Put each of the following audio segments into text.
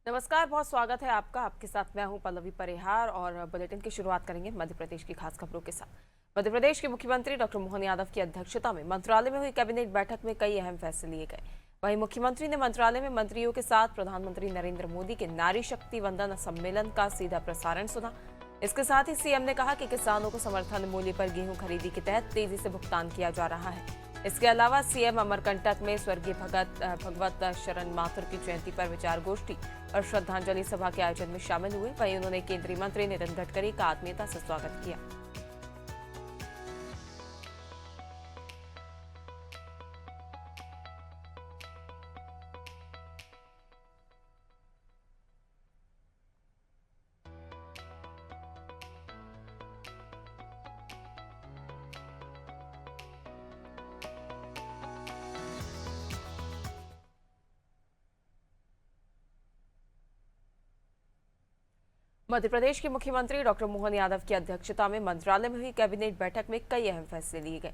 नमस्कार, बहुत स्वागत है आपका। आपके साथ मैं हूं पल्लवी परिहार और बुलेटिन की शुरुआत करेंगे मध्य प्रदेश की खास खबरों के साथ। मध्य प्रदेश के मुख्यमंत्री डॉक्टर मोहन यादव की अध्यक्षता में मंत्रालय में हुई कैबिनेट बैठक में कई अहम फैसले लिए गए। वहीं मुख्यमंत्री ने मंत्रालय में मंत्रियों के साथ प्रधानमंत्री नरेंद्र मोदी के नारी शक्ति वंदन सम्मेलन का सीधा प्रसारण सुना। इसके साथ ही सीएम ने कहा कि किसानों को समर्थन मूल्य पर गेहूं खरीदी के तहत तेजी से भुगतान किया जा रहा है। इसके अलावा सीएम अमरकंटक में स्वर्गीय भगवत शरण माथुर की जयंती पर विचार गोष्ठी और श्रद्धांजलि सभा के आयोजन में शामिल हुए। वहीं उन्होंने केंद्रीय मंत्री नितिन गडकरी का आत्मीयता से स्वागत किया। मध्य प्रदेश के मुख्यमंत्री डॉक्टर मोहन यादव की अध्यक्षता में मंत्रालय में हुई कैबिनेट बैठक में कई अहम फैसले लिए गए।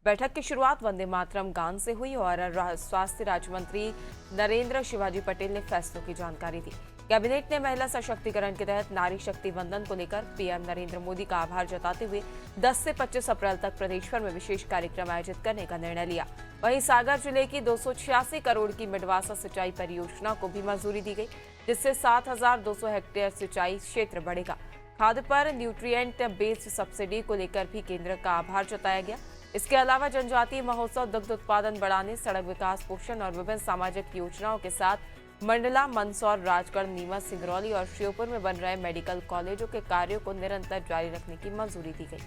बैठक की शुरुआत वंदे मातरम गान से हुई और स्वास्थ्य राज्य मंत्री नरेंद्र शिवाजी पटेल ने फैसलों की जानकारी दी। कैबिनेट ने महिला सशक्तिकरण के तहत नारी शक्ति वंदन को लेकर पीएम नरेंद्र मोदी का आभार जताते हुए 10 से 25 अप्रैल तक प्रदेश भर में विशेष कार्यक्रम आयोजित करने का निर्णय लिया। वहीं सागर जिले की 286 करोड़ की मिडवासा सिंचाई परियोजना को भी मंजूरी दी गई, जिससे 7,200 हेक्टेयर सिंचाई क्षेत्र बढ़ेगा। खाद पर न्यूट्रिएंट बेस्ड सब्सिडी को लेकर भी केंद्र का आभार जताया गया। इसके अलावा जनजातीय महोत्सव, दुग्ध उत्पादन बढ़ाने, सड़क विकास, पोषण और विभिन्न सामाजिक योजनाओं के साथ मंडला, मंदसौर, राजगढ़, नीमच, सिंगरौली और श्योपुर में बन रहे मेडिकल कॉलेजों के कार्यों को निरंतर जारी रखने की मंजूरी दी गई।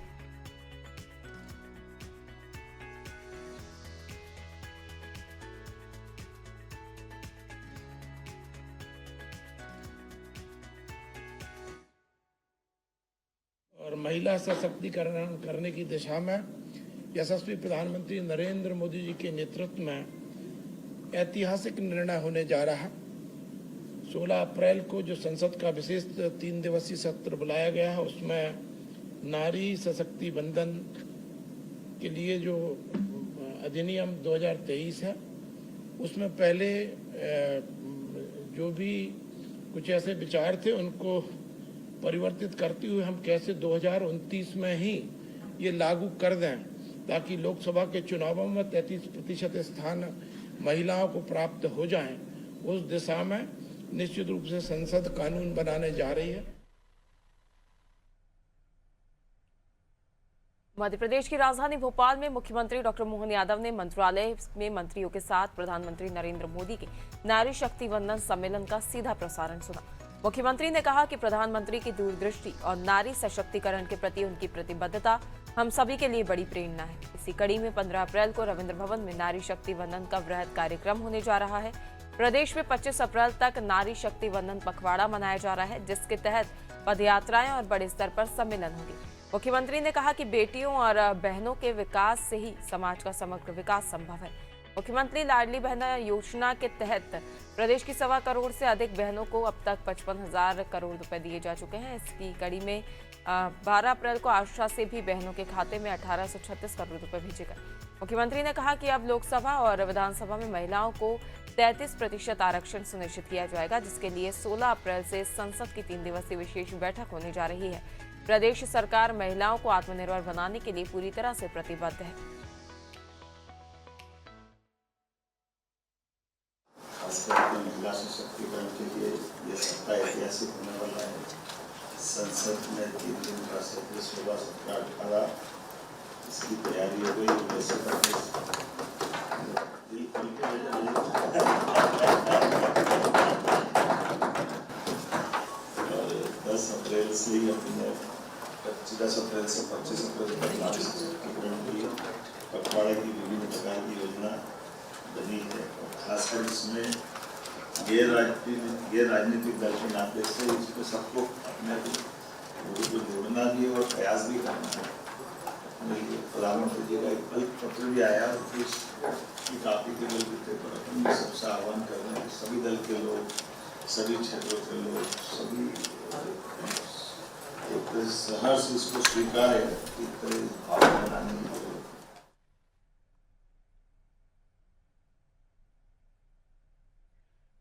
और महिला सशक्तिकरण करने की दिशा में यशस्वी प्रधानमंत्री नरेंद्र मोदी जी के नेतृत्व में ऐतिहासिक निर्णय होने जा रहा है। 16 अप्रैल को जो संसद का विशेष 3 दिवसीय सत्र बुलाया गया है, उसमें नारी सशक्ति वंदन के लिए जो अधिनियम 2023 है, उसमें पहले जो भी कुछ ऐसे विचार थे उनको परिवर्तित करते हुए हम कैसे 2029 में ही ये लागू कर दें, ताकि लोकसभा के चुनावों में 33% स्थान महिलाओं को प्राप्त हो जाएं। उस दिशा में निश्चित रूप से संसद कानून बनाने जा रही है। मध्य प्रदेश की राजधानी भोपाल में मुख्यमंत्री डॉक्टर मोहन यादव ने मंत्रालय में मंत्रियों के साथ प्रधानमंत्री नरेंद्र मोदी के नारी शक्ति वंदन सम्मेलन का सीधा प्रसारण सुना। मुख्यमंत्री ने कहा कि प्रधानमंत्री की दूरदृष्टि और नारी सशक्तिकरण के प्रति उनकी प्रतिबद्धता हम सभी के लिए बड़ी प्रेरणा है। इसी कड़ी में 15 अप्रैल को रविंद्र भवन में नारी शक्ति वंदन का वृहद कार्यक्रम होने जा रहा है। प्रदेश में 25 अप्रैल तक नारी शक्ति वंदन पखवाड़ा मनाया जा रहा है, जिसके तहत पदयात्राएं और बड़े स्तर पर सम्मेलन होंगे। मुख्यमंत्री ने कहा कि बेटियों और बहनों के विकास से ही समाज का समग्र विकास संभव है। मुख्यमंत्री लाडली बहन योजना के तहत प्रदेश की 1.25 करोड़ से अधिक बहनों को अब तक 55,000 करोड़ रुपए दिए जा चुके हैं। इसकी कड़ी में 12 अप्रैल को आशा से भी बहनों के खाते में 1836 करोड़ रुपए भेजे गए। मुख्यमंत्री ने कहा कि अब लोकसभा और विधानसभा में महिलाओं को 33% आरक्षण सुनिश्चित किया जाएगा, जिसके लिए 16 अप्रैल से संसद की 3 दिवसीय विशेष बैठक होने जा रही है। प्रदेश सरकार महिलाओं को आत्मनिर्भर बनाने के लिए पूरी तरह से प्रतिबद्ध है। महिला सशक्तिकरण के लिए यह सप्ताह ऐतिहासिक होने वाला है। संसद में 3 दिन का सत्र 16, 17, 18 इसकी तैयारी हो गई। वैसे 10 अप्रैल से ही अपने 10 अप्रैल से 25 अप्रैल तक नारी सशक्तिकरण की पखवाड़े की विभिन्न प्रकार की योजना बनी है। और खासकर इसमें गैर राजनीतिक दल के नाते से इसको सबको अपने लोगों को जोड़ना भी और प्रयास भी करना है। प्रधानमंत्री जी का एक पत्र भी आया और कुछ काफी के दल के पर अपन सबसे आह्वान कर रहे हैं कि सभी दल के लोग, सभी क्षेत्रों के लोग, सभी एक सहर्ष इसको स्वीकार है कि भाव बनाने की जरूरत है।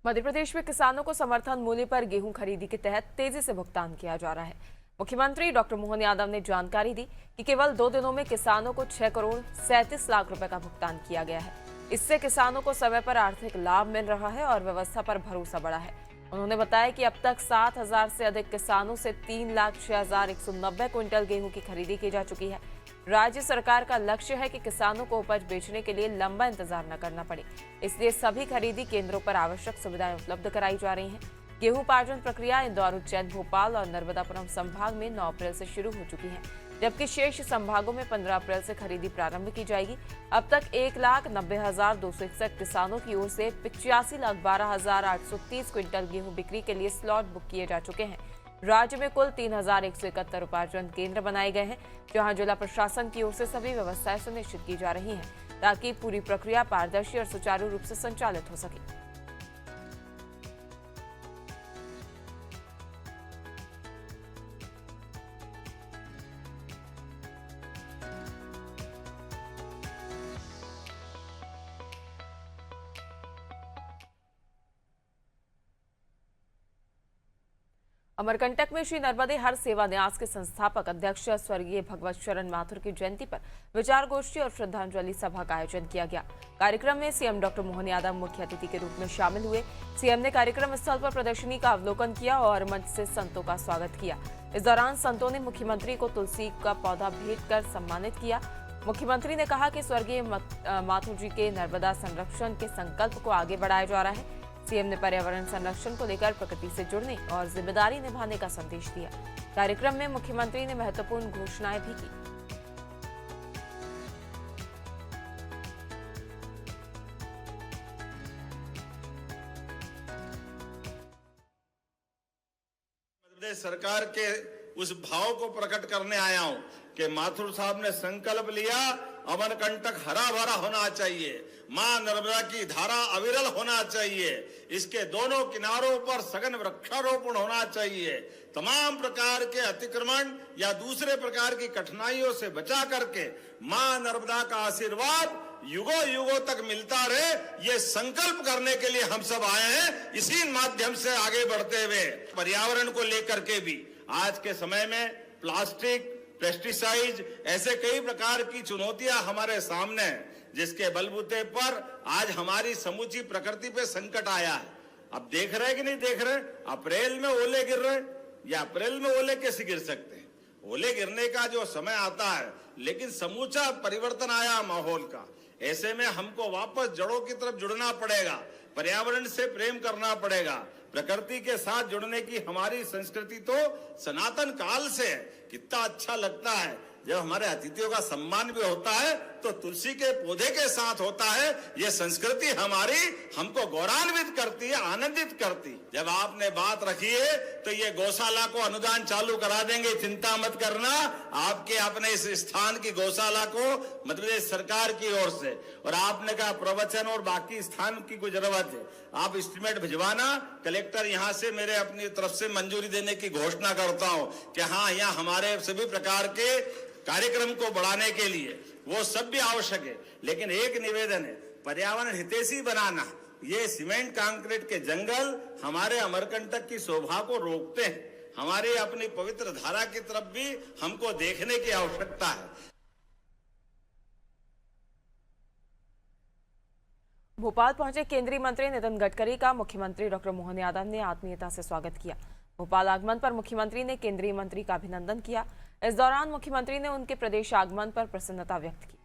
मध्य प्रदेश में किसानों को समर्थन मूल्य पर गेहूं खरीदी के तहत तेजी से भुगतान किया जा रहा है। मुख्यमंत्री डॉक्टर मोहन यादव ने जानकारी दी कि केवल 2 दिनों में किसानों को 6 करोड़ 37 लाख रुपए का भुगतान किया गया है। इससे किसानों को समय पर आर्थिक लाभ मिल रहा है और व्यवस्था पर भरोसा बढ़ा है। उन्होंने बताया कि अब तक 7,000 से अधिक किसानों से 3,06,190 क्विंटल गेहूं की खरीदी की जा चुकी है। राज्य सरकार का लक्ष्य है कि किसानों को उपज बेचने के लिए लंबा इंतजार न करना पड़े, इसलिए सभी खरीदी केंद्रों पर आवश्यक सुविधाएं उपलब्ध कराई जा रही हैं। गेहूं उपार्जन प्रक्रिया इंदौर, उज्जैन, भोपाल और नर्मदापुरम संभाग में 9 अप्रैल से शुरू हो चुकी है, जबकि शेष संभागों में 15 अप्रैल से खरीदी प्रारंभ की जाएगी। अब तक 1,90,261 किसानों की ओर से 85,12,830 क्विंटल गेहूं बिक्री के लिए स्लॉट बुक किए जा चुके हैं। राज्य में कुल 3,171 उपार्जन केंद्र बनाए गए हैं, जहां जिला प्रशासन की ओर से सभी व्यवस्थाएं सुनिश्चित की जा रही हैं, ताकि पूरी प्रक्रिया पारदर्शी और सुचारू रूप से संचालित हो सके। अमरकंटक में श्री नर्मदे हर सेवा न्यास के संस्थापक अध्यक्ष स्वर्गीय भगवत शरण माथुर की जयंती पर विचार गोष्ठी और श्रद्धांजलि सभा का आयोजन किया गया। कार्यक्रम में सीएम डॉक्टर मोहन यादव मुख्य अतिथि के रूप में शामिल हुए। सीएम ने कार्यक्रम स्थल पर प्रदर्शनी का अवलोकन किया और मंच से संतों का स्वागत किया। इस दौरान संतों ने मुख्यमंत्री को तुलसी का पौधा भेंट कर सम्मानित किया। मुख्यमंत्री ने कहा कि स्वर्गीय माथुर जी के नर्मदा संरक्षण के संकल्प को आगे बढ़ाया जा रहा है। सीएम ने पर्यावरण संरक्षण को लेकर प्रकृति से जुड़ने और जिम्मेदारी निभाने का संदेश दिया। कार्यक्रम में मुख्यमंत्री ने महत्वपूर्ण घोषणाएं भी की। मध्य प्रदेश सरकार के उस भाव को प्रकट करने आया हूं कि माथुर साहब ने संकल्प लिया, अमरकंटक हरा भरा होना चाहिए, मां नर्मदा की धारा अविरल होना चाहिए, इसके दोनों किनारों पर सघन वृक्षारोपण होना चाहिए, तमाम प्रकार के अतिक्रमण या दूसरे प्रकार की कठिनाइयों से बचा करके मां नर्मदा का आशीर्वाद युगों युगों तक मिलता रहे, ये संकल्प करने के लिए हम सब आए हैं। इसी माध्यम से आगे बढ़ते हुए पर्यावरण को लेकर के भी आज के समय में प्लास्टिक, पेस्टिसाइड, ऐसे कई प्रकार की चुनौतियां हमारे सामने हैं, जिसके बलबूते पर आज हमारी समूची प्रकृति पे संकट आया है। अब देख रहे हैं कि नहीं देख रहे? अप्रैल में ओले गिर रहे, या अप्रैल में ओले कैसे गिर सकते हैं? ओले गिरने का जो समय आता है, लेकिन समूचा परिवर्तन आया माहौल का। ऐसे में हमको वापस जड़ों की तरफ जुड़ना पड़ेगा, पर्यावरण से प्रेम करना पड़ेगा। प्रकृति के साथ जुड़ने की हमारी संस्कृति तो सनातन काल से है। कितना अच्छा लगता है जब हमारे अतिथियों का सम्मान भी होता है तो तुलसी के पौधे के साथ होता है। ये संस्कृति हमारी हमको गौरवान्वित करती है, आनंदित करती। जब आपने बात रखी है तो ये गौशाला को अनुदान चालू करा देंगे, चिंता मत करना। आपके अपने इस स्थान की गौशाला को मध्य प्रदेश सरकार की ओर से, और आपने कहा प्रवचन और बाकी स्थान की कोई जरूरत है, आप एस्टिमेट भिजवाना, कलेक्टर यहाँ से मेरे अपनी तरफ से मंजूरी देने की घोषणा करता हूँ कि हाँ, यहाँ हमारे सभी प्रकार के कार्यक्रम को बढ़ाने के लिए वो सब भी आवश्यक है। लेकिन एक निवेदन है, पर्यावरण हितैषी बनाना। ये सीमेंट कंक्रीट के जंगल हमारे अमरकंटक की शोभा को रोकते हैं। हमारी अपनी पवित्र धारा की तरफ भी हमको देखने की आवश्यकता है। भोपाल पहुंचे केंद्रीय मंत्री नितिन गडकरी का मुख्यमंत्री डॉक्टर मोहन यादव ने आत्मीयता से स्वागत किया। भोपाल आगमन पर मुख्यमंत्री ने केंद्रीय मंत्री का अभिनंदन किया। इस दौरान मुख्यमंत्री ने उनके प्रदेश आगमन पर प्रसन्नता व्यक्त की।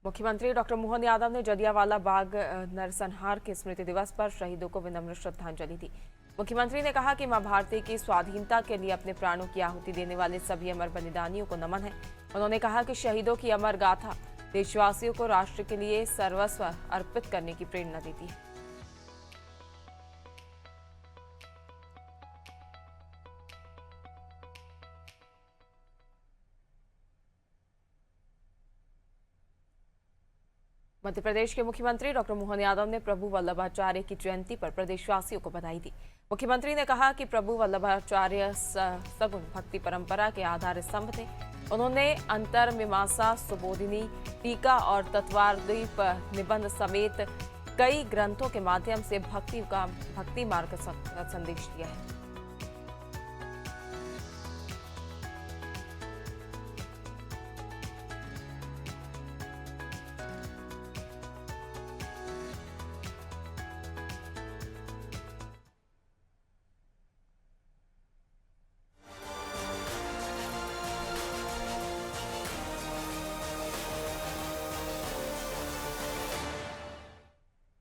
मुख्यमंत्री डॉक्टर मोहन यादव ने जलियांवाला बाग नरसंहार के स्मृति दिवस पर शहीदों को विनम्र श्रद्धांजलि दी। मुख्यमंत्री ने कहा कि मां भारती की स्वाधीनता के लिए अपने प्राणों की आहुति देने वाले सभी अमर बलिदानियों को नमन है। उन्होंने कहा कि शहीदों की अमर गाथा देशवासियों को राष्ट्र के लिए सर्वस्व अर्पित करने की प्रेरणा देती है। मध्य प्रदेश के मुख्यमंत्री डॉक्टर मोहन यादव ने प्रभु वल्लभाचार्य की जयंती पर प्रदेशवासियों को बधाई दी। मुख्यमंत्री ने कहा कि प्रभु वल्लभाचार्य सगुण भक्ति परंपरा के आधार स्तंभ थे। उन्होंने अंतर मीमांसा, सुबोधिनी, टीका और तत्वार्दीप निबंध समेत कई ग्रंथों के माध्यम से भक्ति मार्ग का संदेश दिया है।